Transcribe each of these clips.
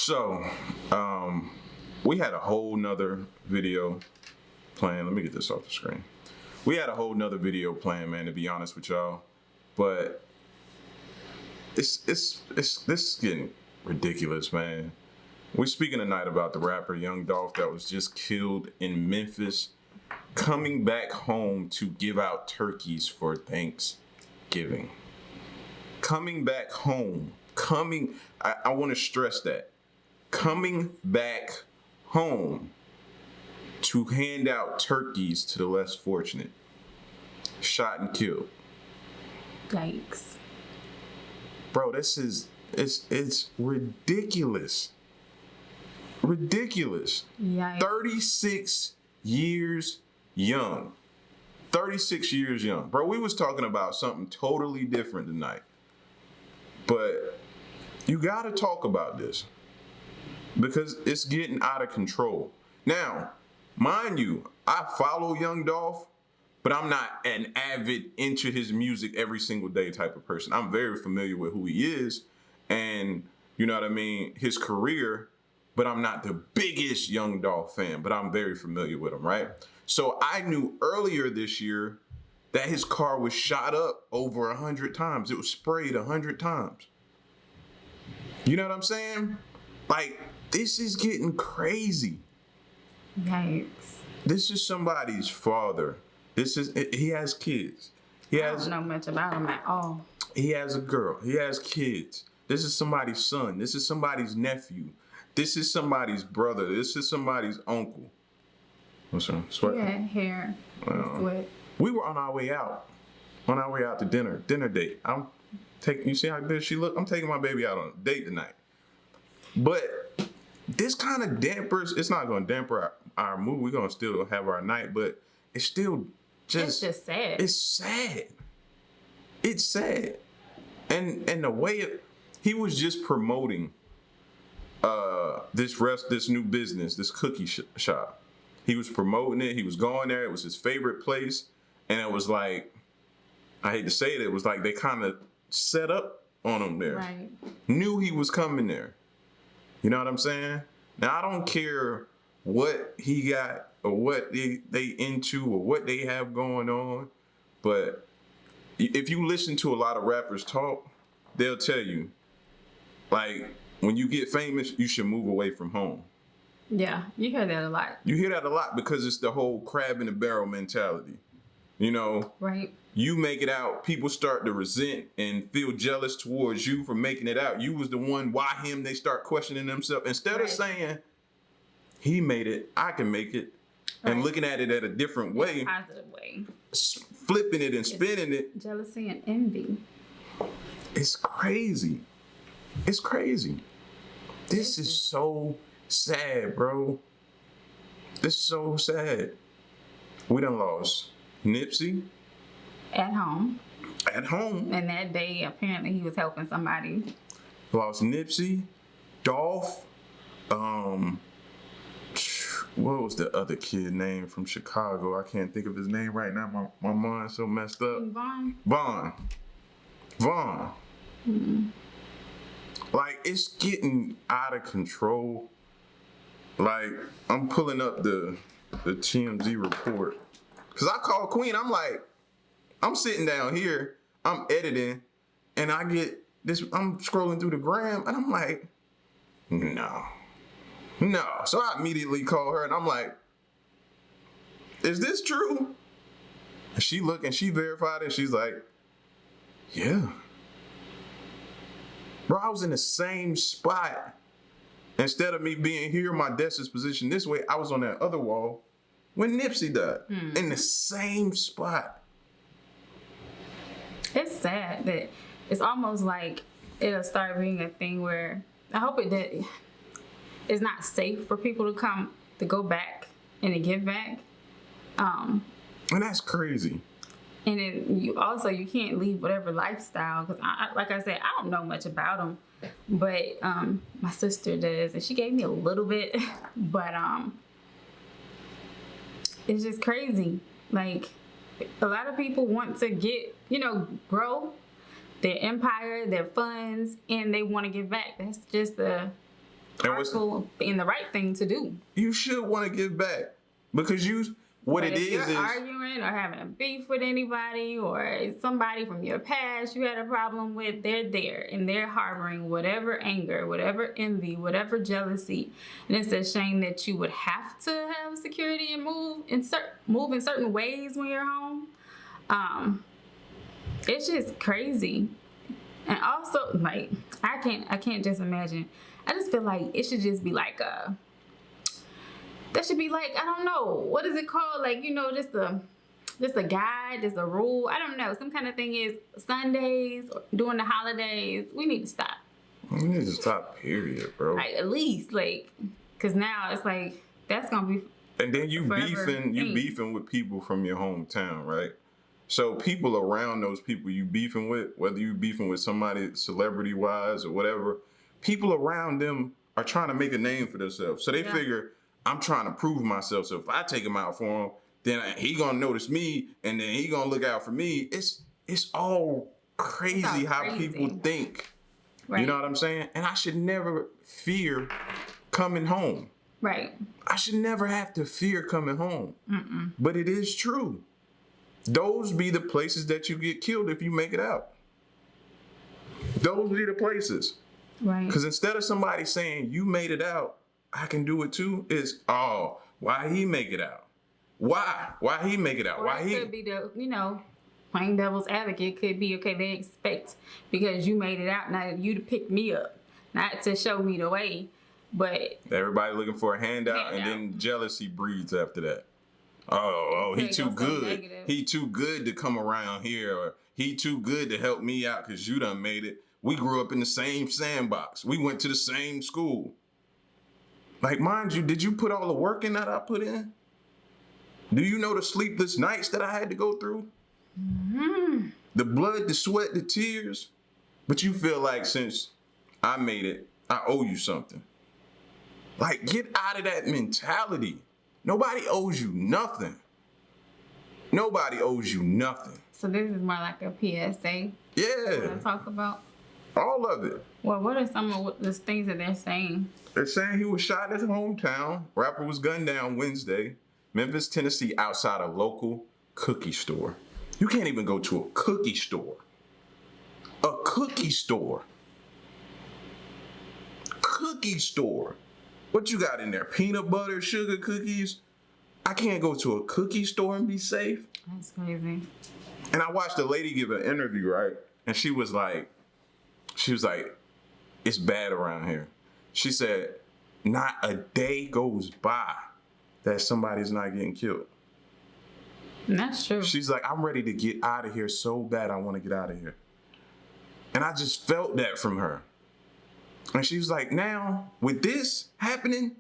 So, we had a whole nother video planned. Let me get this off the screen. We had a whole nother video planned, man, to be honest with y'all. But this is getting ridiculous, man. We're speaking tonight about the rapper Young Dolph that was just killed in Memphis, coming back home to give out turkeys for Thanksgiving. Coming back home. I want to stress that. Coming back home to hand out turkeys to the less fortunate. Shot and killed. Yikes. Bro, it's ridiculous. Ridiculous. Yikes. 36 years young. 36 years young. Bro, we was talking about something totally different tonight. But you got to talk about this because it's getting out of control. Now, mind you, I follow Young Dolph, but I'm not an avid into his music every single day type of person. I'm very familiar with who he is and, you know what I mean, his career, but I'm not the biggest Young Dolph fan, but I'm very familiar with him, right? So I knew earlier this year that his car was shot up over 100 times. It was sprayed 100 times. You know what I'm saying? Like, this is getting crazy. Yikes. This is somebody's father. He has kids. I don't know much about him at all. He has a girl. He has kids. This is somebody's son. This is somebody's nephew. This is somebody's brother. This is somebody's uncle. What's wrong? Sweat? Yeah, hair. Sweat. We were on our way out. On our way out to dinner date. You see how good she look? I'm taking my baby out on a date tonight. But this kind of dampers, it's not going to damper our mood. We're going to still have our night, but it's still it's just sad. It's sad. It's sad. And the way he was just promoting this new business, this cookie shop. He was promoting it. He was going there. It was his favorite place. And it was like, I hate to say it was like they kind of set up on him there. Right. Knew he was coming there. You know what I'm saying? Now, I don't care what he got or what they into or what they have going on. But if you listen to a lot of rappers talk, they'll tell you, like, when you get famous, you should move away from home. Yeah, you hear that a lot. You hear that a lot because it's the whole crab in the barrel mentality. You know? Right. You make it out, people start to resent and feel jealous towards you for making it out. You was the one, why him? They start questioning themselves. Instead of saying, he made it, I can make it, and looking at it at a different way. Positive way. Flipping it and spinning it. Jealousy and envy. It's crazy. It's crazy. This is so sad, bro. This is so sad. We done lost Nipsey. At home. At home. And that day, apparently, he was helping somebody. Lost Nipsey, Dolph. What was the other kid name from Chicago? I can't think of his name right now. My mind's so messed up. Vaughn. Mm-hmm. Like, it's getting out of control. Like, I'm pulling up the TMZ report. Because I called Queen. I'm like, I'm sitting down here. I'm editing. And I get this. I'm scrolling through the gram. And I'm like, no. So I immediately call her. And I'm like, is this true? And she looked and she verified it. She's like, yeah. Bro, I was in the same spot. Instead of me being here, my desk is positioned this way, I was on that other wall when Nipsey died. In the same spot. It's sad that it's almost like it'll start being a thing where I hope it's not safe for people to go back and to give back. And that's crazy. And then you can't leave whatever lifestyle, because like I said, I don't know much about them, but my sister does, and she gave me a little bit, but it's just crazy. Like, a lot of people want to grow their empire, their funds, and they want to give back. That's just the powerful and the right thing to do. You should want to give back because what But it if is you're arguing or having a beef with anybody or somebody from your past you had a problem with, they're there and they're harboring whatever anger, whatever envy, whatever jealousy. And it's a shame that you would have to have security and move in certain ways when you're home. It's just crazy. And also, like, I can't just imagine. I just feel like it should just be like that should be like, I don't know, what is it called? Like, just a guide, just a rule. I don't know. Some kind of thing is Sundays or during the holidays. We need to stop. We need to stop, period, bro. Like, at least, like, because now it's like, that's going to be. And then you beefing with people from your hometown, right? So people around those people you beefing with, whether you beefing with somebody celebrity-wise or whatever, people around them are trying to make a name for themselves. So they figure, I'm trying to prove myself. So if I take him out for him, then he gonna notice me, and then he gonna look out for me. It's all crazy how people think. Right. You know what I'm saying? And I should never fear coming home. Right. I should never have to fear coming home. But it is true. Those be the places that you get killed if you make it out. Those be the places. Right. Because instead of somebody saying, you made it out, I can do it too, it's, why he make it out? Why? Why he make it out? Or Why he? Could be the, playing devil's advocate could be, okay, they expect because you made it out, now you to pick me up, not to show me the way, but. Everybody looking for a handout, and then jealousy breeds after that. He too good. He too good to come around here, or he too good to help me out because you done made it. We grew up in the same sandbox. We went to the same school. Like, mind you, did you put all the work in that I put in? Do you know the sleepless nights that I had to go through? The blood, the sweat, the tears. But you feel like since I made it, I owe you something. Like, get out of that mentality. Nobody owes you nothing. Nobody owes you nothing. So this is more like a PSA. Yeah. To talk about. All of it. Well, what are some of the things that they're saying? They're saying he was shot in his hometown. Rapper was gunned down Wednesday, Memphis, Tennessee, outside a local cookie store. You can't even go to a cookie store. A cookie store. Cookie store. What you got in there? Peanut butter, sugar cookies? I can't go to a cookie store and be safe. That's crazy. And I watched a lady give an interview, right? And she was like, it's bad around here. She said, not a day goes by that somebody's not getting killed. And that's true. She's like, I'm ready to get out of here so bad I want to get out of here. And I just felt that from her. And she was like, now, with this happening,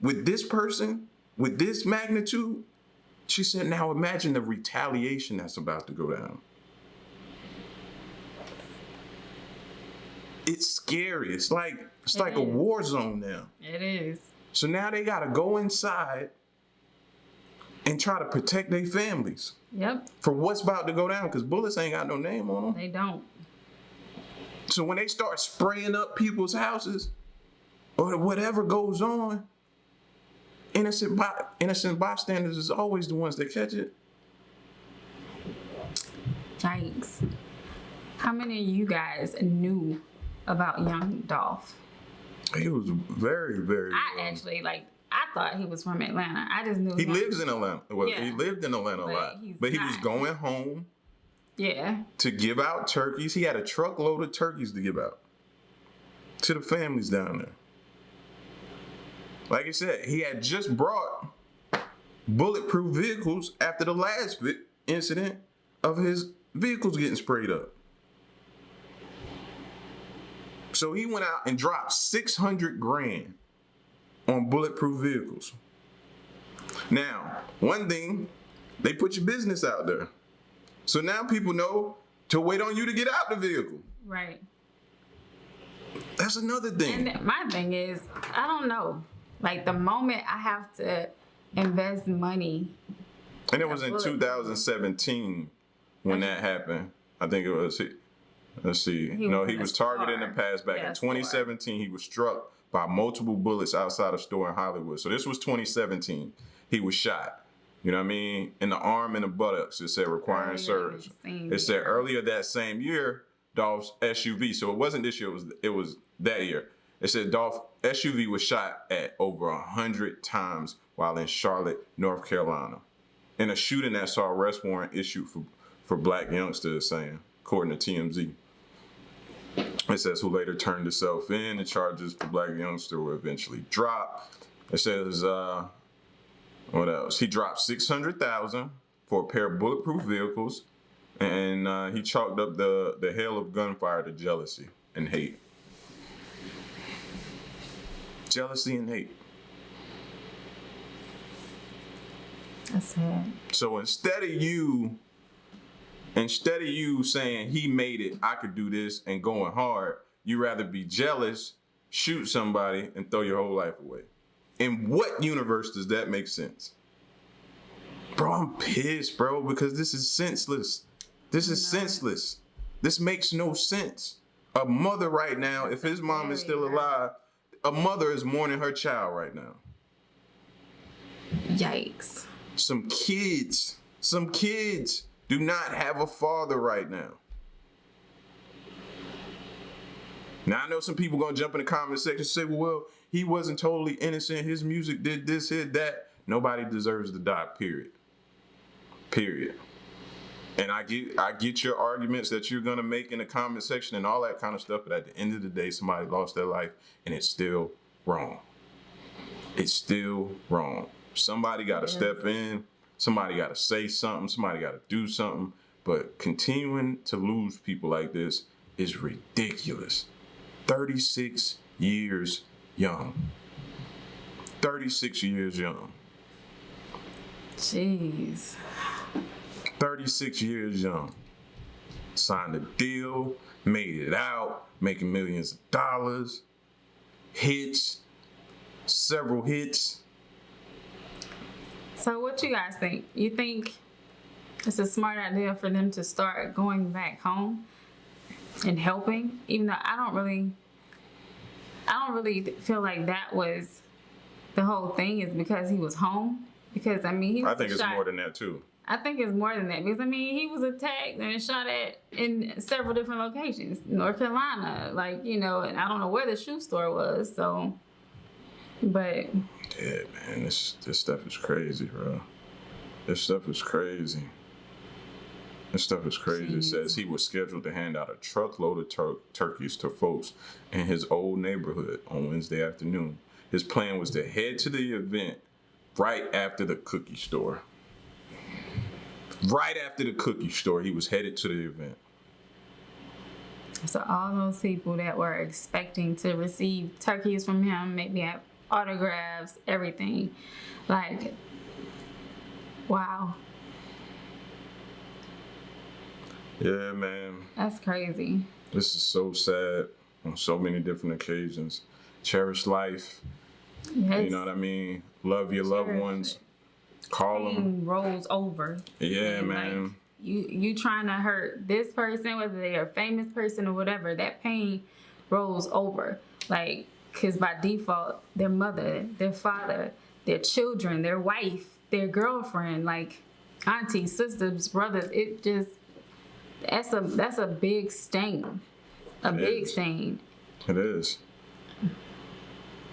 with this person, with this magnitude, she said, now imagine the retaliation that's about to go down. It's scary. It's like a war zone now. It is. So now they got to go inside and try to protect their families. Yep. For what's about to go down, because bullets ain't got no name on them. They don't. So when they start spraying up people's houses or whatever goes on, innocent bystanders is always the ones that catch it. Yikes. How many of you guys knew about Young Dolph? He was very, very I thought he was from Atlanta. I just knew he lives in Atlanta. Well, he lived in Atlanta a lot. But he was going home. Yeah. To give out turkeys. He had a truckload of turkeys to give out to the families down there. Like I said, he had just brought bulletproof vehicles after the last incident of his vehicles getting sprayed up. So he went out and dropped $600,000 on bulletproof vehicles. Now, one thing, they put your business out there. So now people know to wait on you to get out the vehicle. Right. That's another thing. And my thing is, I don't know. Like, the moment I have to invest money. And it was in 2017 when that happened. I think it was, let's see. He was targeted in the past. Back in 2017, he was struck by multiple bullets outside a store in Hollywood. So this was 2017. He was shot. You know what I mean? In the arm and the buttocks. It said requiring surgery. It said earlier that same year, Dolph's SUV. So it wasn't this year. It was that year. It said Dolph SUV was shot at over 100 times while in Charlotte, North Carolina, in a shooting that saw arrest warrant issued for black youngsters, saying, according to TMZ. It says who later turned himself in. The charges for black youngster were eventually dropped. It says, what else? He dropped $600,000 for a pair of bulletproof vehicles, and he chalked up the hail of gunfire to jealousy and hate. Jealousy and hate. That's sad. So instead of you saying he made it, I could do this, and going hard, you rather be jealous, shoot somebody, and throw your whole life away. In what universe does that make sense? Bro, I'm pissed, bro, because this is senseless. This is senseless. This makes no sense. A mother right now, if his mom is still alive, a mother is mourning her child right now. Yikes. Some kids do not have a father right now. Now, I know some people going to jump in the comment section and say, well, he wasn't totally innocent. His music did this, did that. Nobody deserves to die, period. Period. And I get your arguments that you're going to make in the comment section and all that kind of stuff, but at the end of the day, somebody lost their life, and it's still wrong. It's still wrong. Somebody got to step in. Somebody got to say something. Somebody got to do something. But continuing to lose people like this is ridiculous. 36 years young. 36 years young. Jeez. 36 years young. Signed a deal, made it out, making millions of dollars. Hits, several hits. So what you guys think? You think it's a smart idea for them to start going back home and helping? Even though I don't really feel like that was the whole thing, is because he was home. Because I mean, I think it's more than that too. I think it's more than that, because I mean, he was attacked and shot at in several different locations, North Carolina, like, you know, and I don't know where the shoe store was. So, but yeah, man, this stuff is crazy, bro. This stuff is crazy. This stuff is crazy. Jeez. It says he was scheduled to hand out a truckload of turkeys to folks in his old neighborhood on Wednesday afternoon. His plan was to head to the event right after the cookie store. Right after the cookie store, he was headed to the event. So all those people that were expecting to receive turkeys from him, maybe have autographs, everything. Like, wow. Yeah, man. That's crazy. This is so sad on so many different occasions. Cherish life. Yes. You know what I mean? Love your loved ones. Call them. Rolls over. Yeah, and man. Like, you trying to hurt this person, whether they're a famous person or whatever, that pain rolls over. Like, because by default, their mother, their father, their children, their wife, their girlfriend, like aunties, sisters, brothers, it just, that's a big stain. A big stain. It is.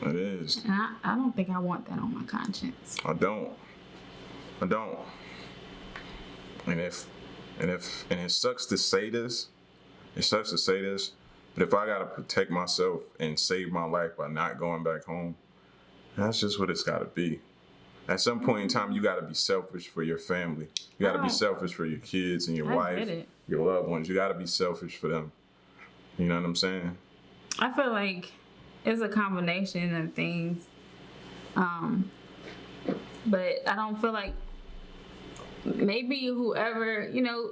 It is. And I don't think I want that on my conscience. I don't. And it sucks to say this. It sucks to say this. But if I gotta protect myself and save my life by not going back home, that's just what it's gotta be. At some point in time, you gotta be selfish for your family. You gotta be selfish for your kids and your wife, your loved ones. You gotta be selfish for them. You know what I'm saying? I feel like it's a combination of things. But I don't feel like maybe whoever, you know,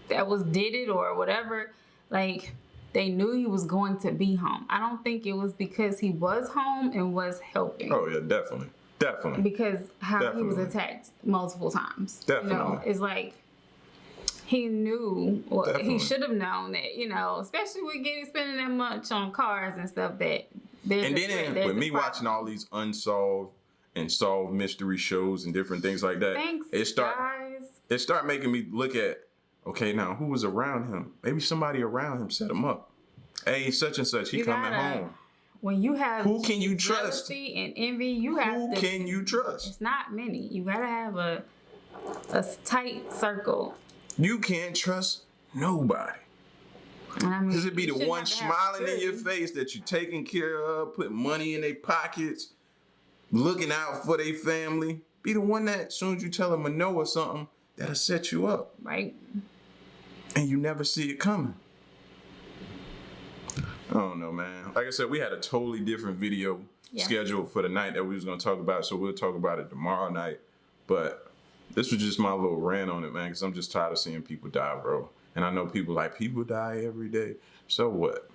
that did it or whatever, like, they knew he was going to be home. I don't think it was because he was home and was helping. Oh yeah, definitely. Because he was attacked multiple times. Definitely. You know, it's like he knew, or he should have known that, you know, especially with spending that much on cars and stuff, that there's And a threat, then there's with a me problem. watching all these unsolved and solved mystery shows and different things like that, Thanks, it start guys. making me look at, okay, now who was around him? Maybe somebody around him set him up. Hey, such and such, he You coming gotta- home. When you have Who can you trust? jealousy and envy, you have Who to. can you trust? It's not many. You gotta have a tight circle. You can't trust nobody. And I mean, Because it be you the shouldn't one have to have smiling in your security. face that you're taking care of, putting money in their pockets, looking out for their family. Be the one that as soon as you tell them a no or something, that'll set you up. Right. And you never see it coming. I don't know, man. Like I said, we had a totally different video Yes. scheduled for the night that we was going to talk about, so we'll talk about it tomorrow night. But this was just my little rant on it, man, because I'm just tired of seeing people die, bro. And I know people die every day. So what?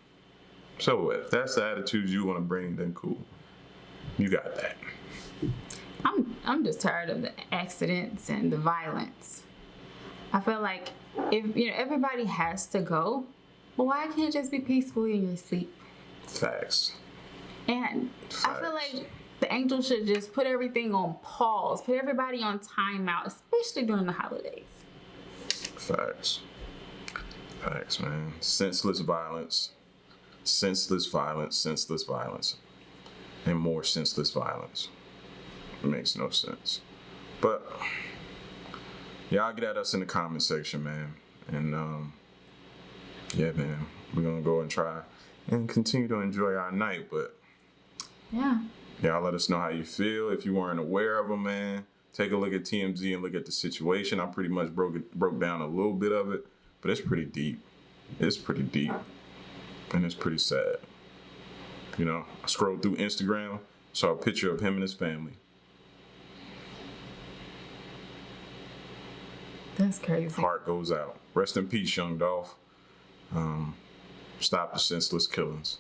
So what? If that's the attitude you want to bring, then cool. You got that. I'm just tired of the accidents and the violence. I feel like if everybody has to go, well, why can't it just be peacefully in your sleep? Facts. And I feel like the angel should just put everything on pause, put everybody on timeout, especially during the holidays. Facts. Facts, man. Senseless violence. Senseless violence. Senseless violence. And more senseless violence. It makes no sense. But y'all get at us in the comment section, man. And yeah, man, we're gonna go and try and continue to enjoy our night. But Yeah. y'all let us know how you feel. If you weren't aware of them, man, take a look at TMZ and look at the situation. I pretty much broke down a little bit of it, but it's pretty deep. It's pretty deep, and it's pretty sad. You know, I scrolled through Instagram, saw a picture of him and his family. That's crazy. Heart goes out. Rest in peace, Young Dolph. Stop the senseless killings.